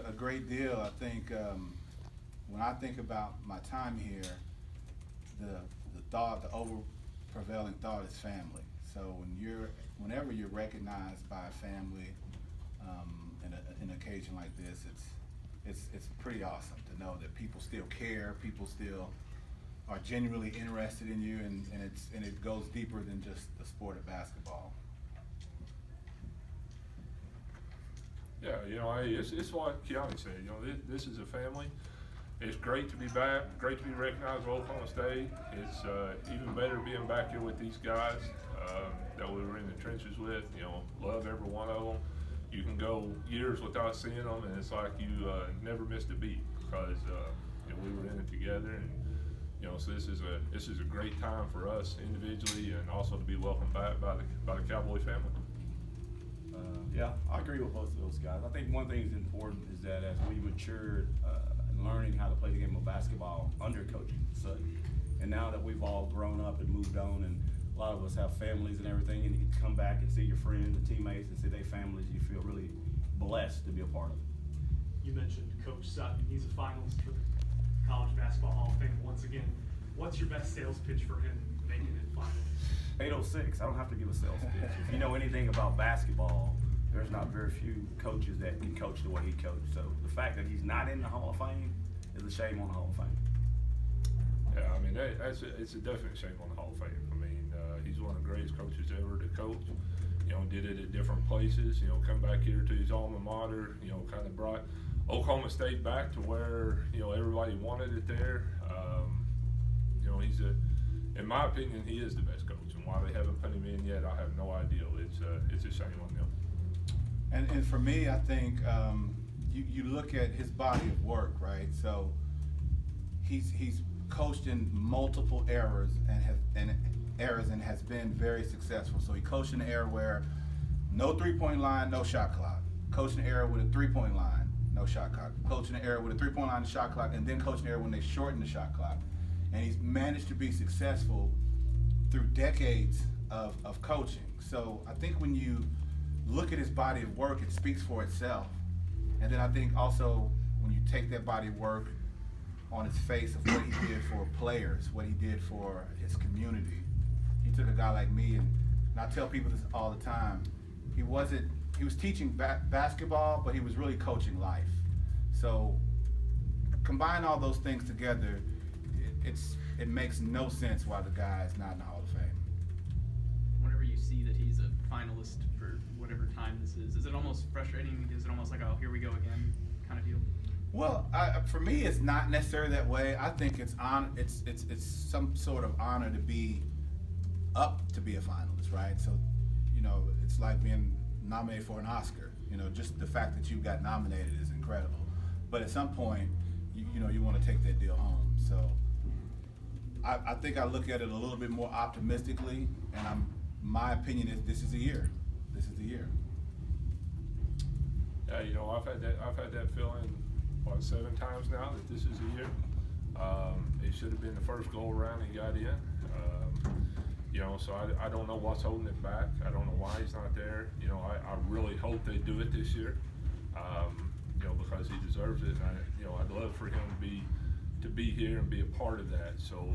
a great deal. I think when I think about my time here, the over prevailing thought is family. So whenever you're recognized by a family in an occasion like this, it's pretty awesome to know that people still care, people still are genuinely interested in you, and it goes deeper than just the sport of basketball. Yeah, it's what Chianti said. This is a family. It's great to be back, great to be recognized with Oklahoma State. It's even better being back here with these guys that we were in the trenches with. Love every one of them. You can go years without seeing them, and it's like you never missed a beat because we were in it together. And so this is a great time for us individually, and also to be welcomed back by the Cowboy family. Yeah, I agree with both of those guys. I think one thing that's important is that as we matured in learning how to play the game of basketball under coaching Sutton, and now that we've all grown up and moved on, and a lot of us have families and everything, and you get to come back and see your friends and teammates and see their families, you feel really blessed to be a part of it. You mentioned Coach Sutton. He's a finalist for the College Basketball Hall of Fame once again. What's your best sales pitch for him making it final? 806, I don't have to give a sales pitch. If you know anything about basketball, there's not very few coaches that can coach the way he coached. So the fact that he's not in the Hall of Fame is a shame on the Hall of Fame. Yeah, I mean, it's a definite shame on the Hall of Fame. I mean, he's one of the greatest coaches ever to coach. Did it at different places. Come back here to his alma mater. Kind of brought Oklahoma State back to where everybody wanted it there. In my opinion, he is the best coach, and why they haven't put him in yet, I have no idea. It's a shame on them. And for me, I think you look at his body of work, right? So he's coached in multiple eras and has been very successful. So he coached in an era where no 3-point line, no shot clock. Coached in an era with a 3-point line, no shot clock. Coached in an era with a 3-point line and shot clock, and then coached in an era when they shortened the shot clock. And he's managed to be successful through decades of coaching. So I think when you look at his body of work, it speaks for itself. And then I think also when you take that body of work on its face of what he did for players, what he did for his community. He took a guy like me, and I tell people this all the time, he was teaching basketball, but he was really coaching life. So combine all those things together, it makes no sense why the guy is not in the Hall of Fame. Whenever you see that he's a finalist for whatever time this is it almost frustrating? Is it almost like, oh, here we go again kind of deal? Well, for me, it's not necessarily that way. I think it's some sort of honor to be up to be a finalist, right? So, it's like being nominated for an Oscar. Just the fact that you got nominated is incredible. But at some point, you want to take that deal home. So I think I look at it a little bit more optimistically, and my opinion is this is the year. This is the year. Yeah, I've had that feeling 7 times now that this is the year. It should have been the first go around he got in. So I don't know what's holding it back. I don't know why he's not there. I really hope they do it this year. Because he deserves it. And I'd love for him to be here and be a part of that. So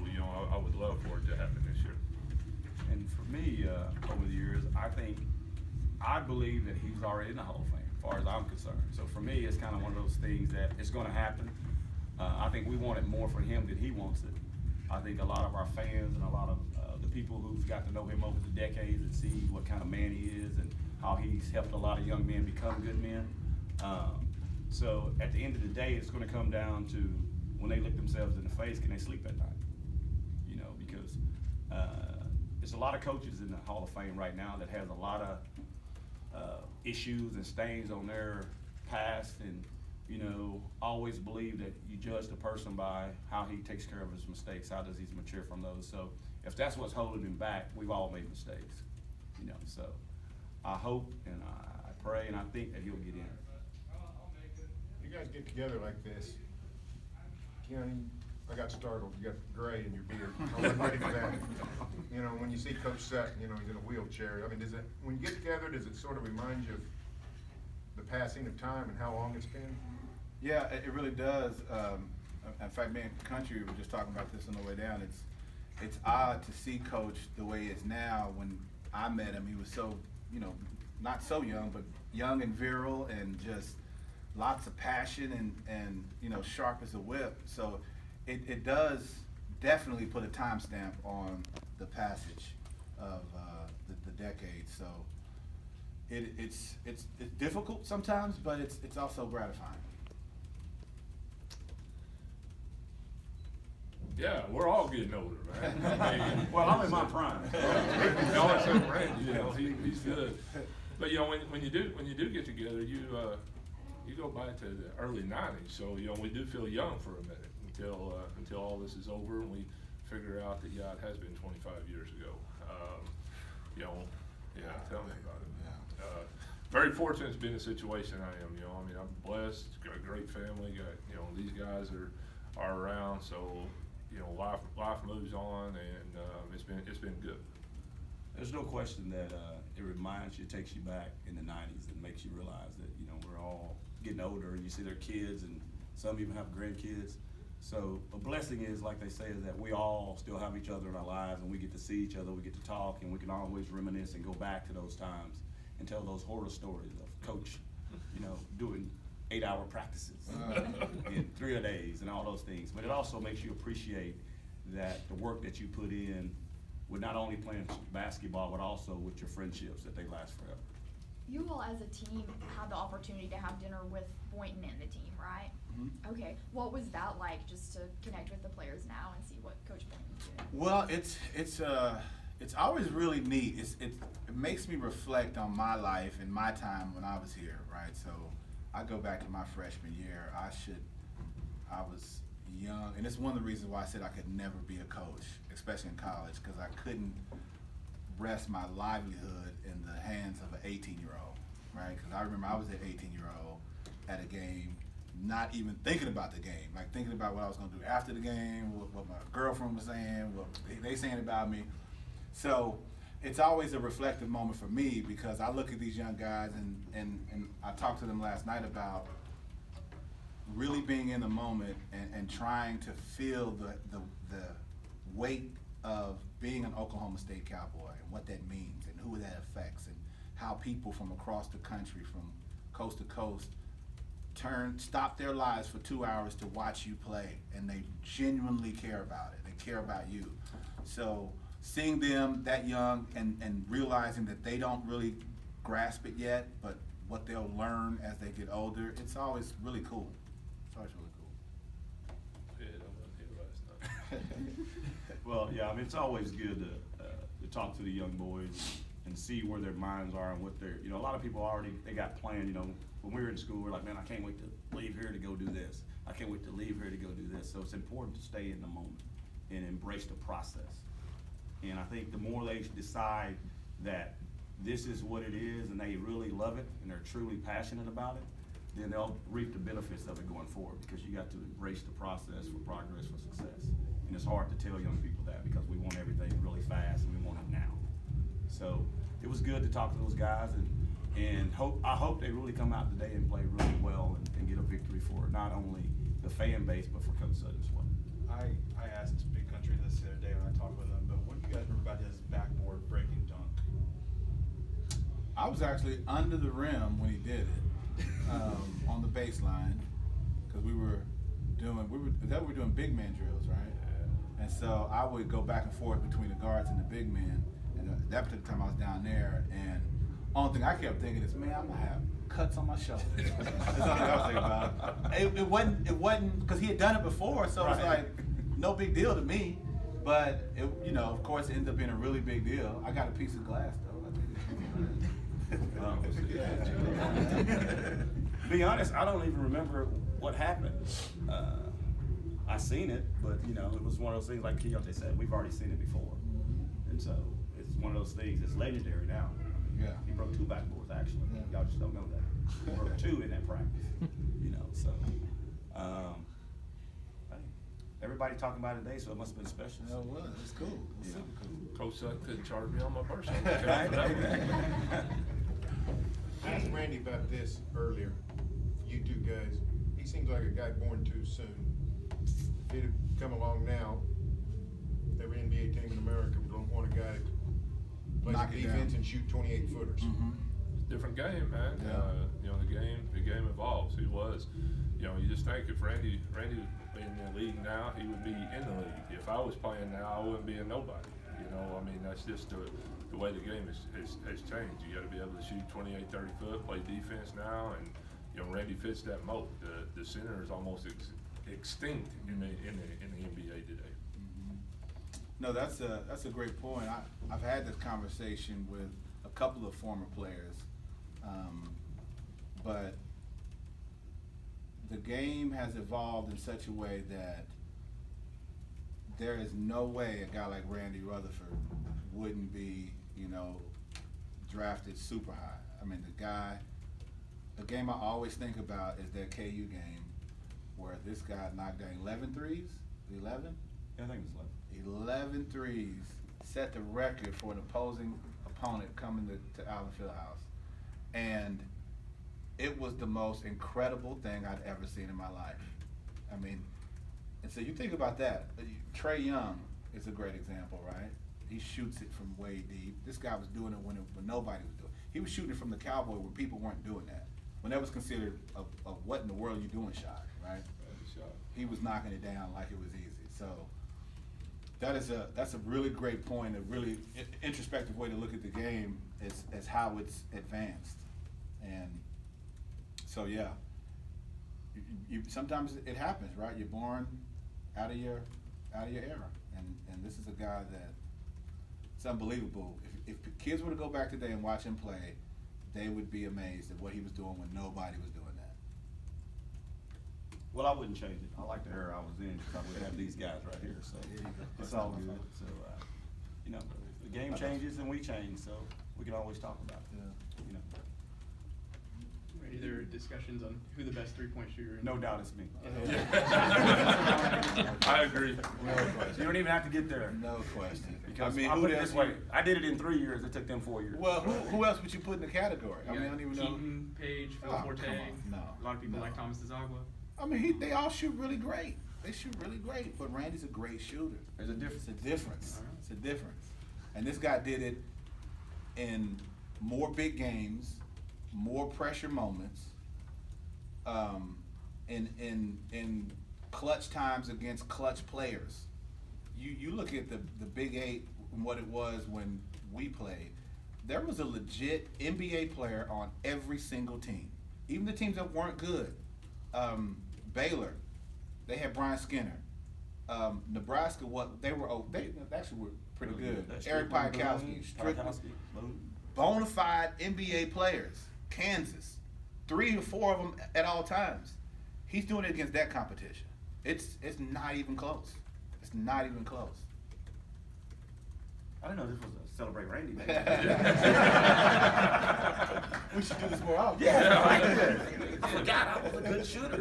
I would love for it to happen this year. And for me, over the years, I believe that he's already in the Hall of Fame, as far as I'm concerned. So for me, it's kind of one of those things that it's going to happen. I think we want it more for him than he wants it. I think a lot of our fans and a lot of the people who've got to know him over the decades and see what kind of man he is and how he's helped a lot of young men become good men. So at the end of the day, it's going to come down to when they look themselves in the face, can they sleep at night? Because there's a lot of coaches in the Hall of Fame right now that has a lot of issues and stains on their past, and always believe that you judge the person by how he takes care of his mistakes, how does he mature from those. So if that's what's holding him back, we've all made mistakes. So I hope and I pray and I think that he'll get in. You guys get together like this, I got startled. You got gray in your beard. I wasn't ready for that. When you see Coach Sutton, he's in a wheelchair. I mean, when you get together, does it sort of remind you of the passing of time and how long it's been? Yeah, it really does. In fact, me and Country were just talking about this on the way down. It's odd to see Coach the way he is now. When I met him, he was so, not so young, but young and virile and just lots of passion and sharp as a whip. So it does definitely put a timestamp on the passage of the decade. So it's difficult sometimes, but it's also gratifying. Yeah, we're all getting older, man. I mean, Well, I'm in my prime. Always so Randy, he's good. But when you do get together, you go back to the early '90s. So we do feel young for a minute until all this is over and we figure out that it has been 25 years ago. Tell me about it. Very fortunate to be in the situation I am. I'm blessed, got a great family. Got these guys are around. So life moves on, and it's been good. There's no question that it reminds you, takes you back in the '90s and makes you realize that we're all getting older, and you see their kids, and some even have grandkids. So a blessing is, like they say, is that we all still have each other in our lives, and we get to see each other, we get to talk, and we can always reminisce and go back to those times and tell those horror stories of Coach, doing 8-hour practices in 3 days and all those things. But it also makes you appreciate that the work that you put in with not only playing basketball, but also with your friendships, that they last forever. You all as a team had the opportunity to have dinner with Boynton and the team, right? Mm-hmm. Okay. What was that like, just to connect with the players now and see what Coach Boynton's doing? Well, it's always really neat. It makes me reflect on my life and my time when I was here, right? So I go back to my freshman year. I was young, and it's one of the reasons why I said I could never be a coach, especially in college, because I couldn't rest my livelihood in the hands of an 18-year-old, right? Because I remember I was an 18-year-old at a game, not even thinking about the game, like thinking about what I was going to do after the game, what my girlfriend was saying, what they saying about me. So it's always a reflective moment for me, because I look at these young guys and I talked to them last night about really being in the moment and trying to feel the weight of being an Oklahoma State Cowboy and what that means and who that affects and how people from across the country, from coast to coast, stop their lives for 2 hours to watch you play, and they genuinely care about it. They care about you. So seeing them that young and realizing that they don't really grasp it yet, but what they'll learn as they get older, it's always really cool. It's always really cool. Yeah, I wasn't here last night. Well, yeah, it's always good to talk to the young boys and see where their minds are and what they're, a lot of people they got planned, when we were in school, we're like, man, I can't wait to leave here to go do this. I can't wait to leave here to go do this. So it's important to stay in the moment and embrace the process. And I think the more they decide that this is what it is and they really love it and they're truly passionate about it, then they'll reap the benefits of it going forward, because you got to embrace the process for progress, for success. And it's hard to tell young people that, because we want everything really fast and we want it now. So it was good to talk to those guys, and I hope they really come out today and play really well and get a victory for not only the fan base, but for Coach Sutton as well. I asked Big Country this the other day when I talked with him, but what do you guys remember about his backboard breaking dunk? I was actually under the rim when he did it, on the baseline, because we were doing big man drills, right? Yeah. And so I would go back and forth between the guards and the big men, and at that particular time I was down there, and only thing I kept thinking is, man, I'm gonna have cuts on my shoulders. That's all I was thinking about. It wasn't, because he had done it before, so it was like no big deal to me. But it, of course, it ended up being a really big deal. I got a piece of glass though. Be honest, I don't even remember what happened. I seen it, but it was one of those things, like Keontae said, we've already seen it before, and so it's one of those things that's legendary now. Yeah. He broke 2 backboards actually. Yeah. Y'all just don't know that. He broke 2 in that practice. So hey, everybody talking about it today, so it must have been special. No, it was. It was cool. It was super cool. Coach Sutton couldn't charge me on my birthday. I asked Randy about this earlier, you two guys. He seems like a guy born too soon. If he'd have come along now, every NBA team in America would want a guy that plays Knock it defense down. and shoot 28-footers. It's a different game, man. Yeah. You know, the game evolves. He was, you know, you just think if Randy was in the league now, he would be in the league. If I was playing now, I wouldn't be a nobody. You know, I mean, that's just the way the game has changed. You got to be able to shoot 28, 30 foot, play defense now, and you know, Randy fits that mold. The center is almost extinct in the NBA today. No, that's a great point. I've had this conversation with a couple of former players, but the game has evolved in such a way that there is no way a guy like Randy Rutherford wouldn't be, you know, drafted super high. I mean, the game I always think about is that KU game where this guy knocked down 11 threes, 11? Yeah, I think it's 11 threes, set the record for an opposing opponent coming to Allen Fieldhouse. And it was the most incredible thing I'd ever seen in my life. I mean, and so you think about that. Trae Young is a great example, right? He shoots it from way deep. This guy was doing it when nobody was doing it. He was shooting it from the Cowboy when people weren't doing that. When that was considered a what in the world you doing shot, right? He was knocking it down like it was easy. So that's a really great point, a really introspective way to look at the game as how it's advanced. And so yeah, you sometimes it happens, right? You're born out of your era, and this is a guy that it's unbelievable. If kids were to go back today and watch him play, they would be amazed at what he was doing when nobody was doing that. Well, I wouldn't change it. I like the era I was in because I would have these guys right here, so it's all good. So, you know, the game changes and we change, so we can always talk about it. You know, Are there discussions on who the best three-point shooter is? no doubt it's me. I agree. You don't even have to get there. No question. Because I mean, I who put it else this way, I did it in 3 years. It took them 4 years. Well, who else would you put in the category? I mean, I don't even know. Keaton, Page, Phil Oh, Forte. come on. No, A lot of people no. like Thomas DeZagua. I mean, they all shoot really great. They shoot really great, but Randy's a great shooter. There's a difference. It's a difference. All right. It's a difference. And this guy did it in more big games, more pressure moments, in clutch times against clutch players. You look at the Big Eight and what it was when we played. There was a legit NBA player on every single team, even the teams that weren't good. Baylor, they had Brian Skinner. Nebraska, they actually were pretty good. That's Eric true. Piakowski, Strickland, Boom. bona fide NBA players. Kansas, 3 or 4 of them at all times. He's doing it against that competition. It's not even close. It's not even close. I didn't know this was a Celebrate Randy Day. We should do this more often. Yeah, I did. I forgot I was a good shooter.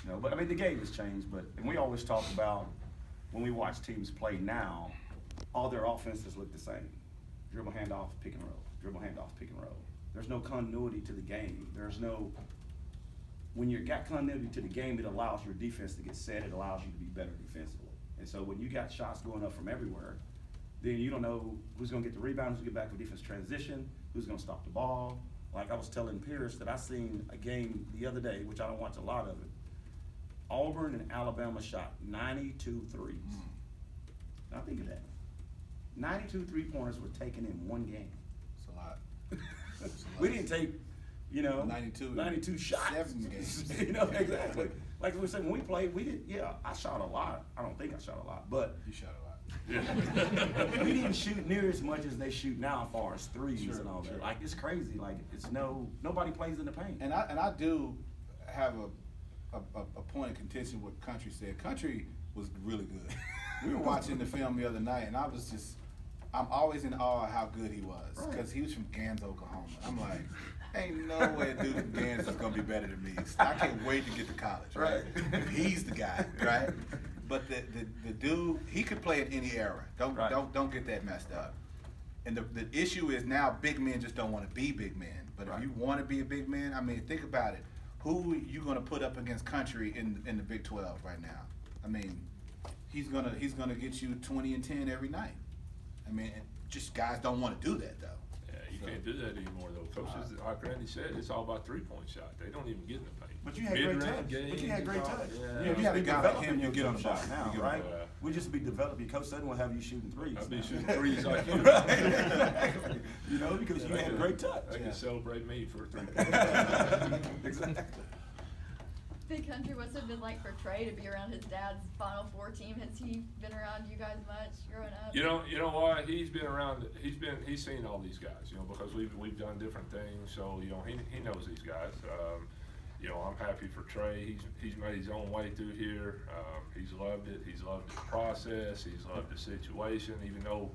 No, but I mean, the game has changed, and we always talk about when we watch teams play now, all their offenses look the same. Dribble, handoff, pick and roll. Dribble, handoff, pick and roll. There's no continuity to the game. When you've got continuity to the game, it allows your defense to get set. It allows you to be better defensively. And so when you got shots going up from everywhere, then you don't know who's going to get the rebound, who's going to get back with defense transition, who's going to stop the ball. Like I was telling Pierce that I seen a game the other day, which I don't watch a lot of it. Auburn and Alabama shot 92 threes. Now think of that. 92 three-pointers were taken in one game. It's a lot. We didn't take, 92 shots. 7 games. Exactly. Like we said, when we played, I shot a lot. I don't think I shot a lot, but You shot a lot. we didn't shoot near as much as they shoot now as far as threes Sure, and all that. sure. Like, it's crazy. Like, nobody plays in the paint. And I do have a point of contention with Country said. Country was really good. We were watching the film the other night, and I'm always in awe of how good he was, because he was from Gans, Oklahoma. I'm like, ain't no way a dude from Gans is gonna be better than me. I can't wait to get to college, right? If he's the guy, right? But the dude, he could play in any era. Don't get that messed up. And the issue is now big men just don't want to be big men. But Right. if you want to be a big man, I mean, think about it. Who you going to put up against country in the Big 12 right now? I mean, he's gonna get you 20 and 10 every night. I mean, just guys don't want to do that though. Yeah, you So- can't do that anymore though. Coaches, like Randy said, it's all about 3-point shot. They don't even get in the paint. But you had great Mid-range touch. But you games had great and all- touch. Yeah. You have to be A guy like developing him, your you get him jump shot shot. now, You get him right? shot. We just be developing. Coach Sutton will have you shooting threes. I'll be now. shooting threes like you. Right, exactly. You know, because you had great touch. They can celebrate me for a 3 Exactly. Big Country, what's it been like for Trey to be around his dad's Final Four team? Has he been around you guys much growing up? You know what? He's been around. He's seen all these guys. You know, because we've done different things. So you know, he knows these guys. You know, I'm happy for Trey. He's made his own way through here. He's loved it. He's loved the process. He's loved the situation. Even though,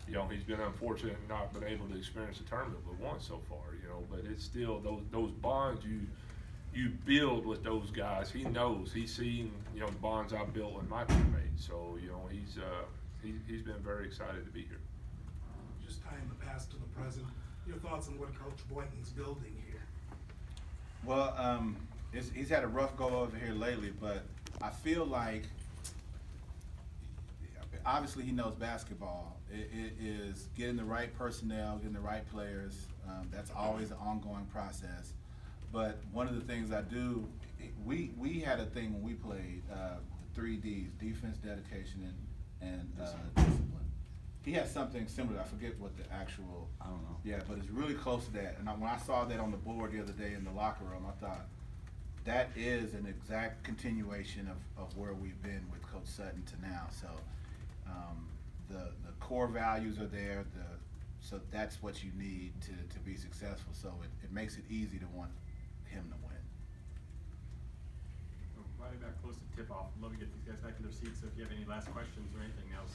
you know, he's been unfortunate and not been able to experience the tournament but once so far. You know, but it's still those bonds you build with those guys. He knows. He's seen, you know, the bonds I built with my teammates. So, you know, he's been very excited to be here. Just tying the past to the present, your thoughts on what Coach Boynton's building here? Well, he's had a rough go over here lately, but I feel like obviously he knows basketball. It is getting the right personnel, getting the right players. That's always an ongoing process. But one of the things I do, we had a thing when we played, the 3 Ds, defense, dedication, and discipline. He has something similar. I forget what the actual. I don't know. Yeah, but it's really close to that. And when I saw that on the board the other day in the locker room, I thought that is an exact continuation of where we've been with Coach Sutton to now. So the core values are there. So that's what you need to be successful. So it makes it easy to want him to win. Right about close to tip off. I'd love to get these guys back in their seats. So if you have any last questions or anything else.